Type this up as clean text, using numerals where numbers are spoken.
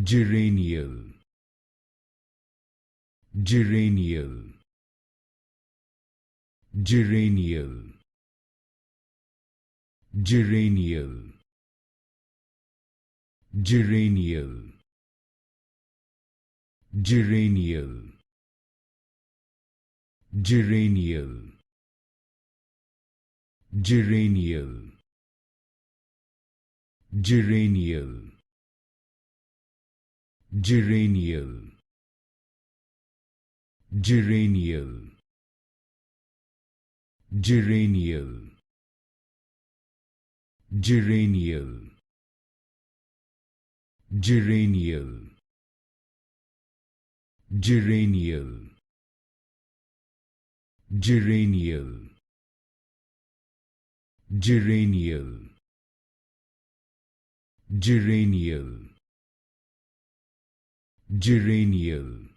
Geranial, Geranial, Geranial, Geranial, Geranial, Geranial, Geranial, Geranial, Geranial, Geranial, Geranial, Geranial, Geranial, Geranial, Geranial, Geranial, Geranial, Geranial, Geranial,